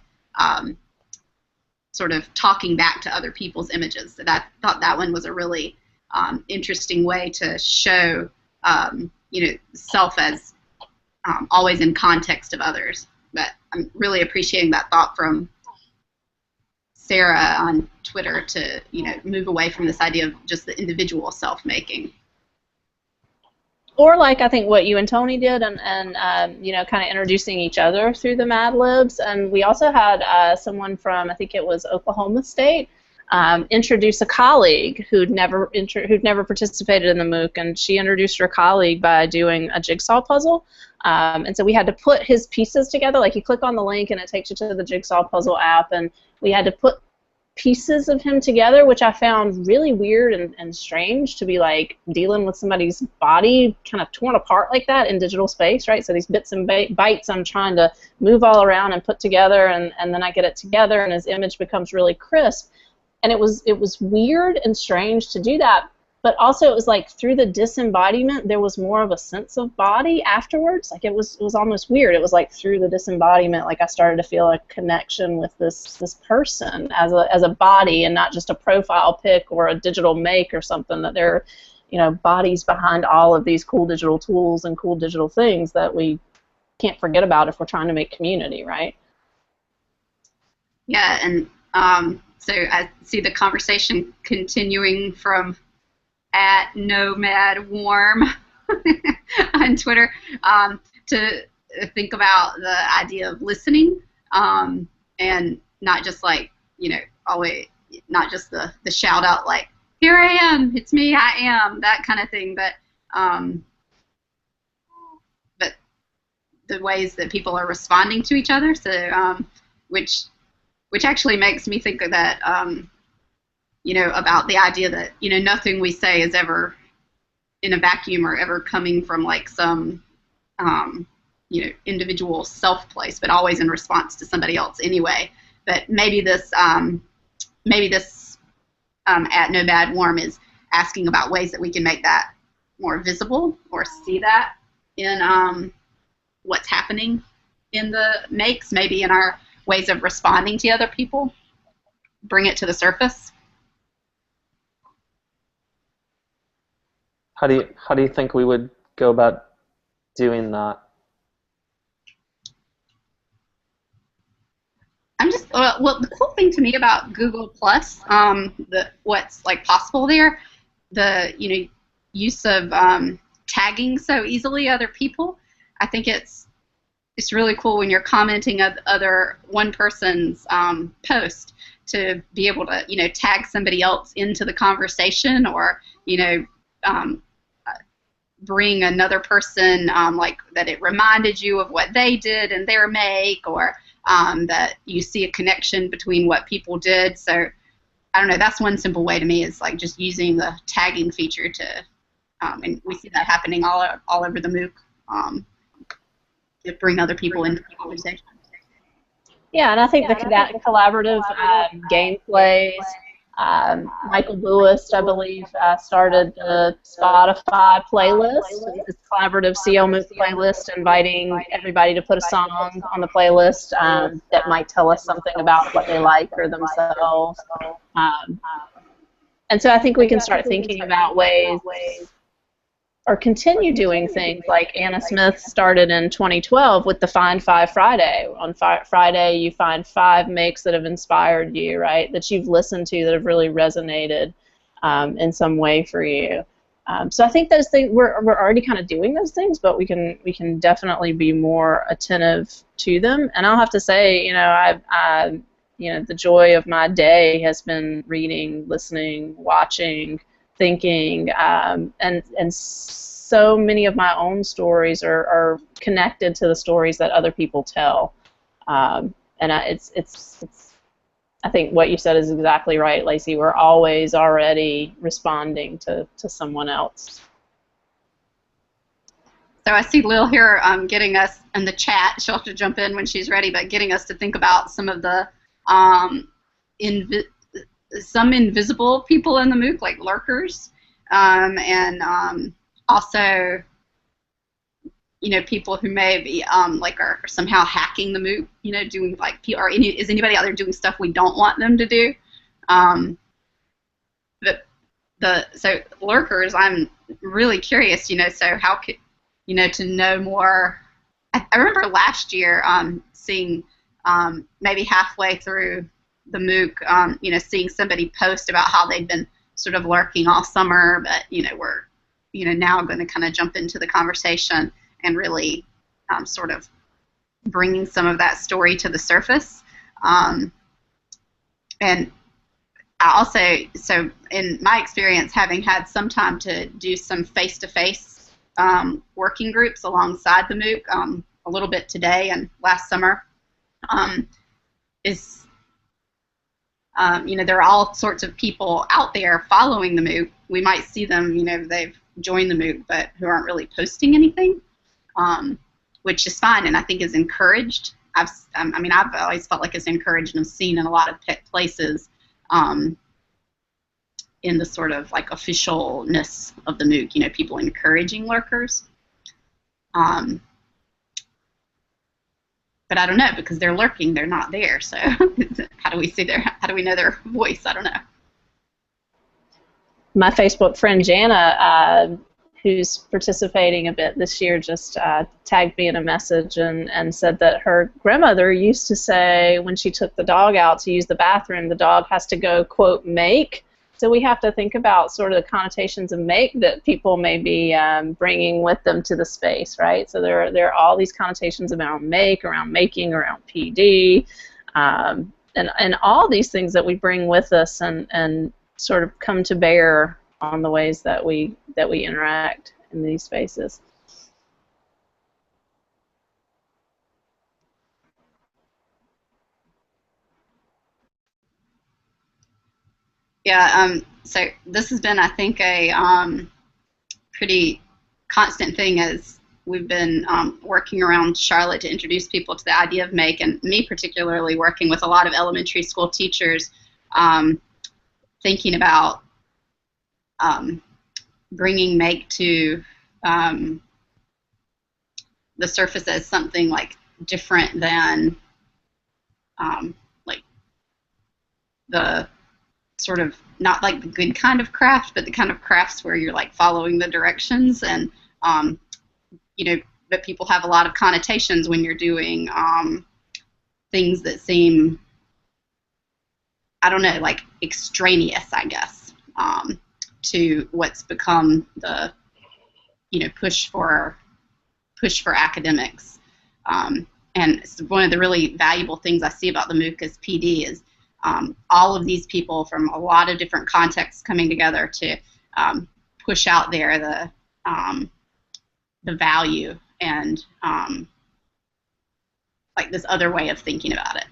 sort of talking back to other people's images. So I thought that one was a really interesting way to show, self as always in context of others. But I'm really appreciating that thought from Sarah on Twitter to, move away from this idea of just the individual self-making. Or like I think what you and Tony did, and kind of introducing each other through the Mad Libs. And we also had someone from, I think it was Oklahoma State, introduce a colleague who'd never participated in the MOOC, and she introduced her colleague by doing a jigsaw puzzle. And so we had to put his pieces together. Like you click on the link and it takes you to the jigsaw puzzle app, and we had to put pieces of him together, which I found really weird and strange, to be like dealing with somebody's body kind of torn apart like that in digital space, right? So these bits and bytes I'm trying to move all around and put together, and then I get it together and his image becomes really crisp. And it was weird and strange to do that, but also it was like through the disembodiment there was more of a sense of body afterwards. Like it was almost weird. It was like through the disembodiment, like I started to feel a connection with this person as a body, and not just a profile pic or a digital make or something. That there are bodies behind all of these cool digital tools and cool digital things that we can't forget about if we're trying to make community, right? Yeah, and so I see the conversation continuing from @NomadWarm on Twitter, to think about the idea of listening, and not just like, always, not just the shout out like, here I am, it's me, I am, that kind of thing, but the ways that people are responding to each other, so which actually makes me think of that, about the idea that, nothing we say is ever in a vacuum or ever coming from like some, individual self place, but always in response to somebody else anyway. But maybe this @NomadWarm is asking about ways that we can make that more visible or see that in what's happening in the makes, maybe in our ways of responding to other people, bring it to the surface. How do you think we would go about doing that? I'm just well, the cool thing to me about Google Plus, what's like possible there, the use of tagging so easily other people. I think it's really cool when you're commenting on one person's post to be able to, tag somebody else into the conversation, or, um, bring another person, like that it reminded you of what they did in their make, or that you see a connection between what people did. So I don't know, that's one simple way to me, is like just using the tagging feature to, and we see that happening all over the MOOC, to bring other people into the conversation. Yeah, and I think the collaborative gameplays, Michael Lewis, I believe, started the Spotify playlist, this collaborative CL MOOC playlist, inviting everybody to put a song on the playlist that might tell us something about what they like or themselves. And so I think we can start thinking about ways, or continue doing things like Anna Smith started in 2012 with the Find 5 Friday. On Friday, you find 5 makes that have inspired you, right, that you've listened to that have really resonated in some way for you. So I think those things, we're already kind of doing those things, but we can definitely be more attentive to them. And I'll have to say, the joy of my day has been reading, listening, watching, thinking, and so many of my own stories are connected to the stories that other people tell, and I think what you said is exactly right, Lacey. We're always already responding to someone else. So I see Lil here getting us in the chat. She'll have to jump in when she's ready, but getting us to think about some of the some invisible people in the MOOC, like lurkers, and also, people who may be are somehow hacking the MOOC, doing like, or is anybody out there doing stuff we don't want them to do? So lurkers, I'm really curious, so how could, to know more. I remember last year seeing maybe halfway through the MOOC, seeing somebody post about how they'd been sort of lurking all summer, but we're now going to kind of jump into the conversation and really sort of bringing some of that story to the surface. And I also, so in my experience, having had some time to do some face-to-face working groups alongside the MOOC, a little bit today and last summer, there are all sorts of people out there following the MOOC. We might see them, they've joined the MOOC, but who aren't really posting anything, which is fine, and I think is encouraged. I've always felt like it's encouraged, and I've seen in a lot of places in the sort of like officialness of the MOOC, people encouraging lurkers. But I don't know, because they're lurking, they're not there. So how do we know their voice? I don't know. My Facebook friend Jana, who's participating a bit this year, just tagged me in a message and said that her grandmother used to say when she took the dog out to use the bathroom, the dog has to go, quote, make. So we have to think about sort of the connotations of make that people may be bringing with them to the space, right? So there are all these connotations around make, around making, around PD, and all these things that we bring with us and sort of come to bear on the ways that we interact in these spaces. Yeah, so this has been, I think, a pretty constant thing as we've been working around Charlotte to introduce people to the idea of make, and me particularly working with a lot of elementary school teachers, thinking about bringing make to the surface as something like different than like the sort of, not like the good kind of craft, but the kind of crafts where you're like following the directions, and but people have a lot of connotations when you're doing things that seem, I don't know, like extraneous, I guess, to what's become the push for academics. And one of the really valuable things I see about the MOOC as PD is all of these people from a lot of different contexts coming together to push out there the value and like this other way of thinking about it.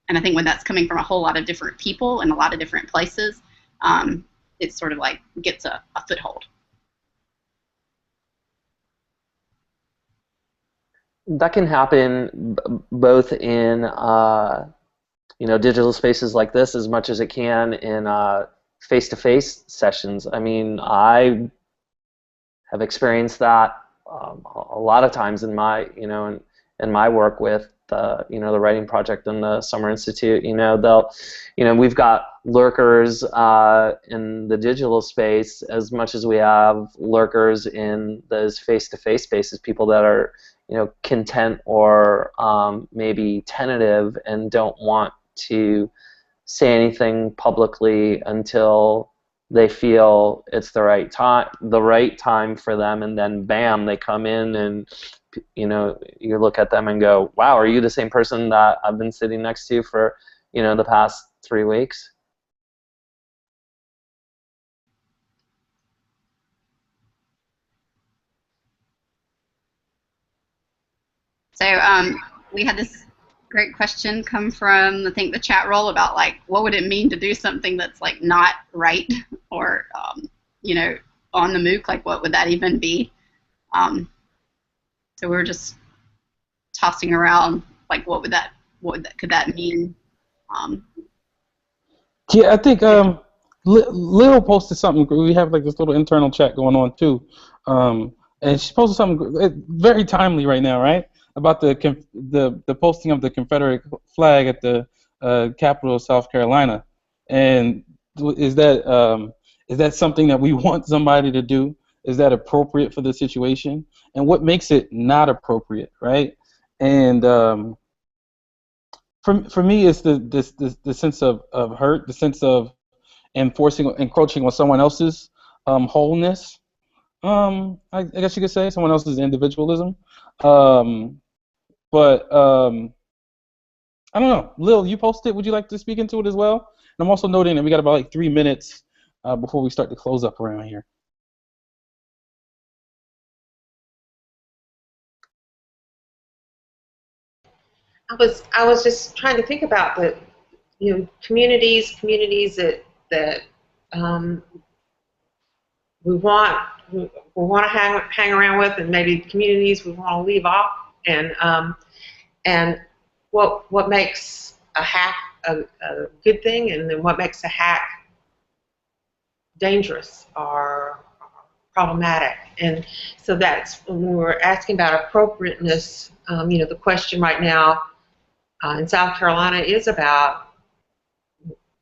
And I think when that's coming from a whole lot of different people in a lot of different places, it sort of like gets a foothold. That can happen both in digital spaces like this as much as it can in face-to-face sessions. I mean, I have experienced that a lot of times in my in my work with the writing project and the Summer Institute. We've got lurkers in the digital space as much as we have lurkers in those face-to-face spaces, people that are content or maybe tentative and don't want to say anything publicly until they feel it's the right time for them, and then bam, they come in and you look at them and go, wow, are you the same person that I've been sitting next to for the past 3 weeks? So we had this great question come from, I think, the chat roll about like what would it mean to do something that's like not right or on the MOOC, like what would that even be? So we're just tossing around like could that mean? Yeah, I think Lil posted something. We have like this little internal chat going on too, and she posted something very timely right now, right? About the posting of the Confederate flag at the capital of South Carolina, and is that something that we want somebody to do? Is that appropriate for the situation? And what makes it not appropriate, right? And for me, it's the sense of hurt, the sense of encroaching on someone else's wholeness. I guess you could say someone else's individualism. But I don't know. Lil, you posted. Would you like to speak into it as well? And I'm also noting that we got about like 3 minutes before we start to close up around here. I was just trying to think about the communities that we want to hang around with, and maybe communities we want to leave off, and what makes a hack a good thing, and then what makes a hack dangerous or problematic. And so that's when we were asking about appropriateness. The question right now in South Carolina is about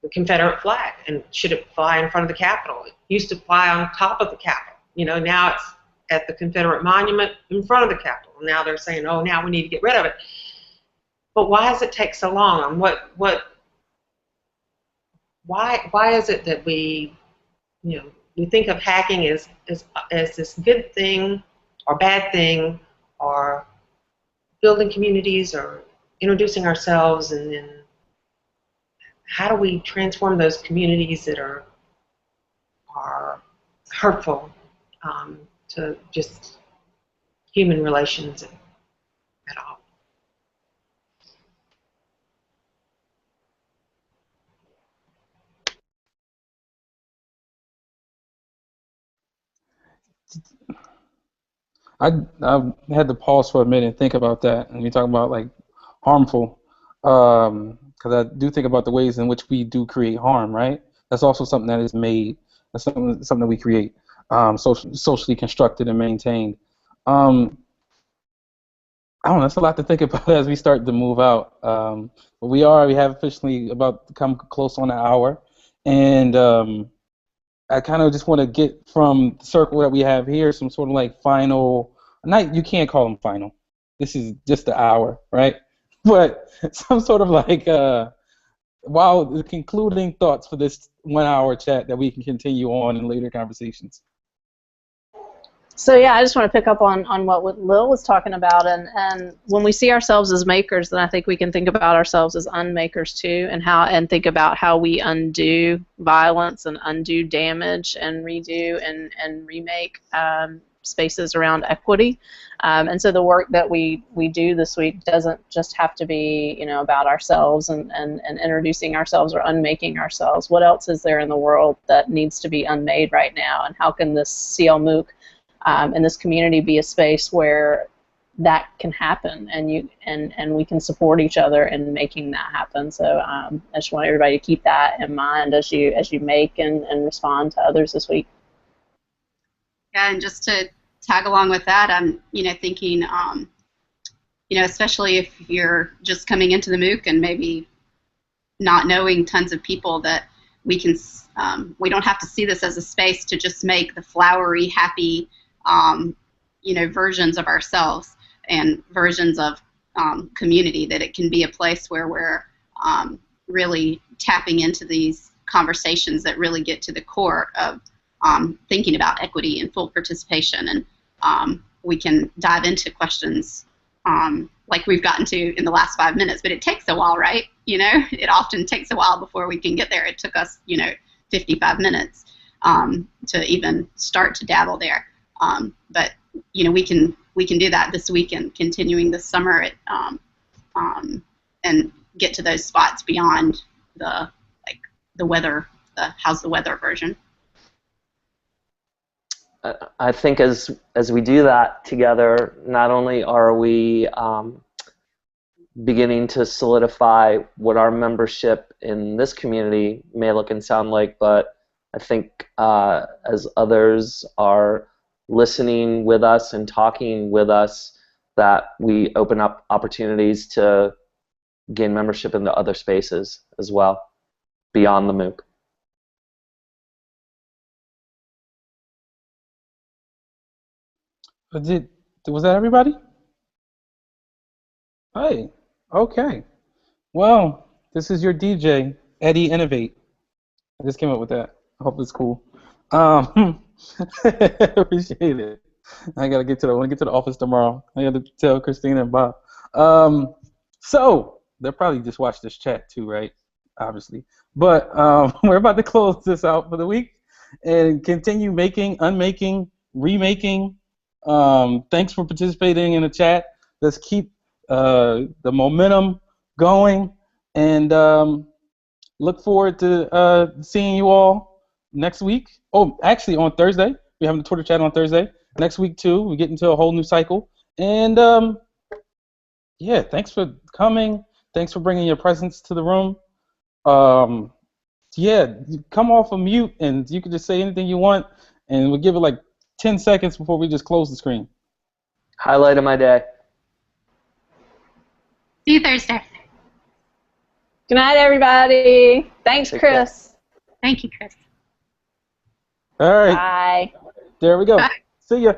the Confederate flag, and should it fly in front of the Capitol? It used to fly on top of the Capitol. Now it's at the Confederate monument in front of the Capitol. Now they're saying, oh, now we need to get rid of it. But why does it take so long? And why is it that we think of hacking as this good thing or bad thing, or building communities or introducing ourselves, and then how do we transform those communities that are hurtful to just human relations at all? I had to pause for a minute and think about that. And you talk about like harmful, because I do think about the ways in which we do create harm, right? That's also something that is made. That's something that we create, socially constructed and maintained. I don't know. That's a lot to think about as we start to move out. But we have officially about to come close on an hour, and I kind of just want to get from the circle that we have here some sort of like final. Night, you can't call them final. This is just the hour, right? But some sort of like the concluding thoughts for this 1 hour chat that we can continue on in later conversations. So yeah, I just want to pick up on what Lil was talking about, and when we see ourselves as makers, then I think we can think about ourselves as unmakers too, and think about how we undo violence and undo damage and redo and remake spaces around equity. And so the work that we do this week doesn't just have to be, about ourselves and introducing ourselves or unmaking ourselves. What else is there in the world that needs to be unmade right now, and how can this CL MOOC and this community be a space where that can happen, and we can support each other in making that happen. So I just want everybody to keep that in mind as you make and respond to others this week. Yeah, and just to tag along with that, I'm thinking, especially if you're just coming into the MOOC and maybe not knowing tons of people, that we don't have to see this as a space to just make the flowery, happy, versions of ourselves and versions of community. That it can be a place where we're really tapping into these conversations that really get to the core of thinking about equity and full participation, and we can dive into questions like we've gotten to in the last 5 minutes. But it takes a while, right? It often takes a while before we can get there. It took us 55 minutes to even start to dabble there. But we can do that this weekend, continuing this summer, and get to those spots beyond the weather, the how's the weather version. I think as we do that together, not only are we beginning to solidify what our membership in this community may look and sound like, but I think as others are listening with us and talking with us, that we open up opportunities to gain membership into other spaces as well, beyond the MOOC. Was that everybody? Hey, okay. Well, this is your DJ, Eddie Innovate. I just came up with that. I hope it's cool. Appreciate it. I want to get to the office tomorrow. I gotta tell Christina and Bob. So they'll probably just watch this chat too, right? Obviously. But we're about to close this out for the week and continue making, unmaking, remaking. Thanks for participating in the chat. Let's keep the momentum going, and look forward to seeing you all next week. Oh, actually on Thursday. We're having a Twitter chat on Thursday. Next week too, we get into a whole new cycle. And yeah, thanks for coming. Thanks for bringing your presence to the room. Yeah, come off of mute and you can just say anything you want, and we'll give it like 10 seconds before we just close the screen. Highlight of my day. See you Thursday. Good night, everybody. Thanks, Chris. Thank you, Chris. All right. Bye. There we go. Bye. See ya.